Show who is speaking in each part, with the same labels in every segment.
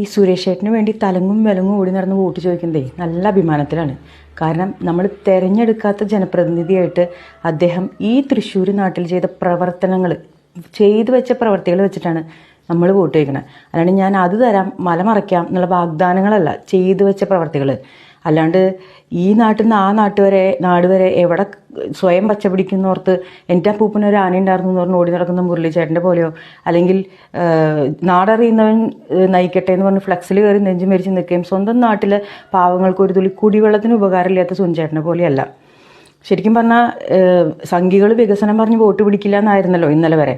Speaker 1: ഈ സുരേഷ് ഏട്ടന് വേണ്ടി തലങ്ങും വിലങ്ങും ഓടി നടന്ന് വോട്ട് ചോദിക്കുന്നതേ നല്ല അഭിമാനത്തിലാണ്. കാരണം നമ്മൾ തിരഞ്ഞെടുക്കാത്ത ജനപ്രതിനിധിയായിട്ട് അദ്ദേഹം ഈ തൃശ്ശൂർ നാട്ടിൽ ചെയ്ത പ്രവർത്തനങ്ങൾ, ചെയ്തു വെച്ച പ്രവർത്തികൾ വെച്ചിട്ടാണ് നമ്മൾ വോട്ട് ചോദിക്കുന്നത്. അല്ലാണ്ട് ഞാൻ അത് തരാം, മല മറയ്ക്കാം എന്നുള്ള വാഗ്ദാനങ്ങളല്ല, ചെയ്തു വെച്ച പ്രവർത്തികൾ. അല്ലാണ്ട് ഈ നാട്ടിൽ നിന്ന് ആ നാട് വരെ എവിടെ സ്വയം പച്ച പിടിക്കുന്നോർത്ത് എൻ്റെ അപ്പൂപ്പനൊരു ആന ഉണ്ടായിരുന്നു എന്ന് പറഞ്ഞ് ഓടി നടക്കുന്ന മുരളീച്ചേട്ടൻ്റെ പോലെയോ, അല്ലെങ്കിൽ നാടറിയുന്നവൻ നയിക്കട്ടെ എന്ന് പറഞ്ഞ് ഫ്ലക്സിൽ കയറി നെഞ്ചു മരിച്ച് നിൽക്കുകയും സ്വന്തം നാട്ടിലെ പാവങ്ങൾക്ക് ഒരു തുള്ളി കുടിവെള്ളത്തിന് ഉപകാരമില്ലാത്ത സുനിച്ചേട്ടനെ പോലെയല്ല. ശരിക്കും പറഞ്ഞാൽ സംഘികൾ വികസനം പറഞ്ഞ് വോട്ട് പിടിക്കില്ല എന്നായിരുന്നല്ലോ ഇന്നലെ വരെ.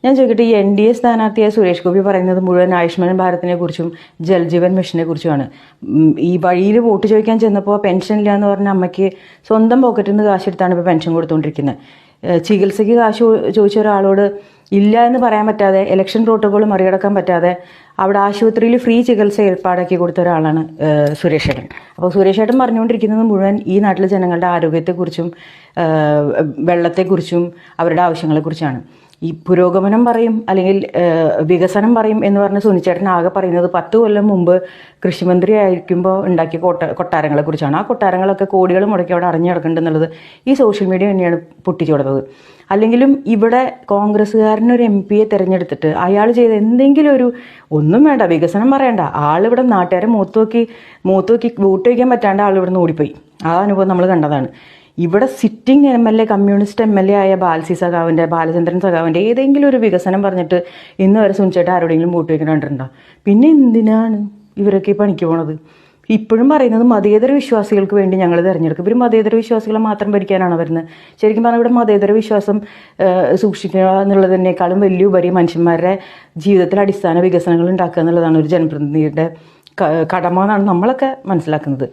Speaker 1: ഞാൻ ചോദിക്കട്ടെ, ഈ NDA സ്ഥാനാർത്ഥിയായ സുരേഷ് ഗോപി പറയുന്നത് മുഴുവൻ ആയുഷ്മാൻ ഭാരതിനെ കുറിച്ചും ജൽജീവൻ മിഷനെ കുറിച്ചുമാണ്. ഈ വഴിയിൽ വോട്ട് ചോദിക്കാൻ ചെന്നപ്പോൾ പെൻഷൻ ഇല്ല എന്ന് പറഞ്ഞ അമ്മയ്ക്ക് സ്വന്തം പോക്കറ്റിൽ നിന്ന് കാശെടുത്താണ് ഇപ്പോൾ പെൻഷൻ കൊടുത്തുകൊണ്ടിരിക്കുന്നത്. ചികിത്സയ്ക്ക് കാശ് ചോദിച്ച ഒരാളോട് ഇല്ല എന്ന് പറയാൻ പറ്റാതെ, ഇലക്ഷൻ പ്രോട്ടോകോൾ മറികടക്കാൻ പറ്റാതെ അവിടെ ആശുപത്രിയിൽ ഫ്രീ ചികിത്സ ഏർപ്പാടാക്കി കൊടുത്ത ഒരാളാണ് സുരേഷ് ഏട്ടൻ. അപ്പോൾ സുരേഷ് ഏട്ടൻ പറഞ്ഞുകൊണ്ടിരിക്കുന്നത് മുഴുവൻ ഈ നാട്ടിലെ ജനങ്ങളുടെ ആരോഗ്യത്തെക്കുറിച്ചും വെള്ളത്തെക്കുറിച്ചും അവരുടെ ആവശ്യങ്ങളെക്കുറിച്ചാണ്. ഈ പുരോഗമനം പറയും അല്ലെങ്കിൽ വികസനം പറയും എന്ന് പറഞ്ഞ സുനിച്ചേട്ടൻ ആകെ പറയുന്നത് 10 കൊല്ലം മുമ്പ് കൃഷിമന്ത്രി ആയിരിക്കുമ്പോൾ ഉണ്ടാക്കിയ കൊട്ടാരങ്ങളെക്കുറിച്ചാണ്. ആ കൊട്ടാരങ്ങളൊക്കെ കോടികൾ മുടക്കി അവിടെ അറിഞ്ഞു കിടക്കുന്നുണ്ടെന്നുള്ളത് ഈ സോഷ്യൽ മീഡിയ തന്നെയാണ് പൊട്ടിച്ചുകൊടുത്തത്. അല്ലെങ്കിലും ഇവിടെ കോൺഗ്രസ്സുകാരനൊരു MP തിരഞ്ഞെടുത്തിട്ട് അയാൾ ചെയ്ത എന്തെങ്കിലും ഒന്നും വേണ്ട, വികസനം പറയണ്ട, ആളിവിടെ നാട്ടുകാരെ മൂത്ത് നോക്കി വോട്ട് വയ്ക്കാൻ പറ്റാണ്ട് ആളിവിടെ നിന്ന് ഓടിപ്പോയി. ആ അനുഭവം നമ്മൾ കണ്ടതാണ്. ഇവിടെ സിറ്റിംഗ് MLA, കമ്മ്യൂണിസ്റ്റ് MLA ആയ ബാലചന്ദ്രൻ സഖാവിൻ്റെ ഏതെങ്കിലും ഒരു വികസനം പറഞ്ഞിട്ട് ഇന്ന് വരെ സുനിച്ചേട്ടൻ ആരോടെങ്കിലും വോട്ട് വയ്ക്കാൻ കണ്ടിട്ടുണ്ടോ? പിന്നെ എന്തിനാണ് ഇവരൊക്കെ ഈ പണിക്ക് പോണത്? ഇപ്പോഴും പറയുന്നത് മതേതര വിശ്വാസികൾക്ക് വേണ്ടി ഞങ്ങൾ തിരഞ്ഞെടുക്കും. ഇവർ മതേതര വിശ്വാസികളെ മാത്രം ഭരിക്കാനാണ് വരുന്നത്. ശരിക്കും പറഞ്ഞാൽ ഇവിടെ മതേതര വിശ്വാസം സൂക്ഷിക്കുക എന്നുള്ളതിനേക്കാളും വലിയ ഉപരി മനുഷ്യന്മാരുടെ ജീവിതത്തിൽ അടിസ്ഥാന വികസനങ്ങൾ ഉണ്ടാക്കുക എന്നുള്ളതാണ് ഒരു ജനപ്രതിനിധിയുടെ കടമ എന്നാണ് നമ്മളൊക്കെ മനസ്സിലാക്കുന്നത്.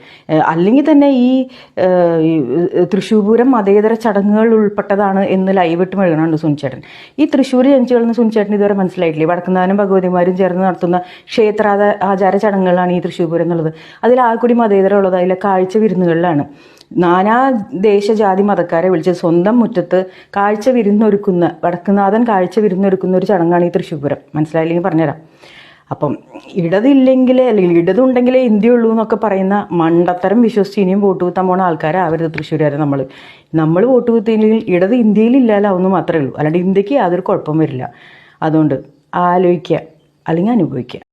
Speaker 1: അല്ലെങ്കിൽ തന്നെ ഈ തൃശ്ശൂർ പൂരം മതേതര ചടങ്ങുകൾ ഉൾപ്പെട്ടതാണ് എന്ന് ലൈവിട്ട് മെഴുകണുണ്ട് സുനിച്ചേട്ടൻ. ഈ തൃശ്ശൂർ ജനിച്ചുകളെന്ന് സുനിച്ചേട്ടൻ ഇതുവരെ മനസ്സിലായിട്ടില്ലേ? വടക്കുന്നാനും ഭഗവതിമാരും ചേർന്ന് നടത്തുന്ന ക്ഷേത്ര ആചാര ചടങ്ങുകളാണ് ഈ തൃശ്ശൂർ പൂരം എന്നുള്ളത്. അതിൽ ആ കൂടി മതേതരം ഉള്ളത് അതിലെ കാഴ്ച വിരുന്നുകളിലാണ്. നാനാ ദേശജാതി മതക്കാരെ വിളിച്ച് സ്വന്തം മുറ്റത്ത് കാഴ്ച വിരുന്നൊരുക്കുന്ന, വടക്കുന്നാഥൻ കാഴ്ച വിരുന്നൊരുക്കുന്ന ഒരു ചടങ്ങാണ് ഈ തൃശ്ശൂർ പൂരം. മനസ്സിലായില്ലെങ്കിൽ പറഞ്ഞുതരാം. അപ്പം ഇടതില്ലെങ്കിൽ അല്ലെങ്കിൽ ഇടതുണ്ടെങ്കിലേ ഇന്ത്യയുള്ളൂ എന്നൊക്കെ പറയുന്ന മണ്ടത്തരം വിശ്വസിച്ച് ഇനിയും വോട്ട് കുത്താൻ പോണ ആൾക്കാരാവരുത് തൃശ്ശൂരുകാരെ. നമ്മൾ വോട്ട് കുത്തിയില്ലെങ്കിൽ ഇടത് ഇന്ത്യയിലില്ലാലാവുന്നു മാത്രമേ ഉള്ളൂ. അല്ലാണ്ട് ഇന്ത്യക്ക് യാതൊരു കുഴപ്പം വരില്ല. അതുകൊണ്ട് ആലോചിക്കുക അല്ലെങ്കിൽ അനുഭവിക്കുക.